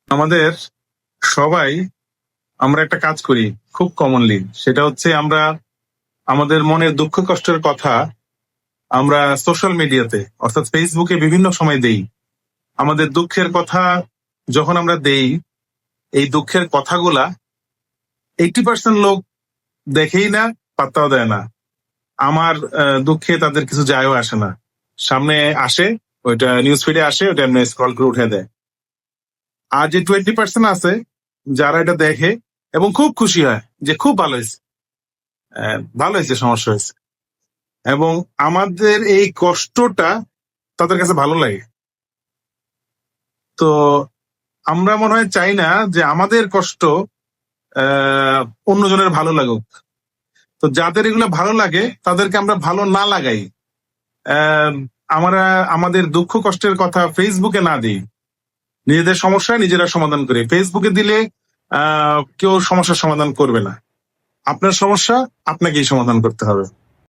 আমাদের সবাই আমরা একটা কাজ করি খুব কমনলি, সেটা হচ্ছে আমরা আমাদের মনের দুঃখ কষ্টের কথা আমরা সোশ্যাল মিডিয়াতে অর্থাৎ ফেসবুকে বিভিন্ন সময় দেই। আমাদের দুঃখের কথা যখন আমরা দেই, এই দুঃখের কথাগুলা 80% লোক দেখেই না, পাত্তাও দেয় না। আমার দুঃখে তাদের কিছু যায়ও আসে না। সামনে আসে, ওইটা নিউজ ফিডে আসে, ওইটা এমনি স্ক্রল করে উঠে দেয়। আর যে 20% আছে যারা এটা দেখে এবং খুব খুশি হয় যে খুব ভালো হয়েছে, ভালো হয়েছে, সমস্যা হয়েছে, এবং আমাদের এই কষ্টটা তাদের কাছে ভালো লাগে। তো আমরা মনে হয় চাই না যে আমাদের কষ্ট অন্যজনের ভালো লাগুক। তো যাদের এগুলো ভালো লাগে তাদেরকে আমরা ভালো না লাগাই, আহ, আমরা আমাদের দুঃখ কষ্টের কথা ফেসবুকে না দিই। নিজেদের সমস্যা নিজেরা সমাধান করি। ফেসবুকে দিলে কেউ সমস্যার সমাধান করবে না। আপনার সমস্যা আপনাকেই সমাধান করতে হবে।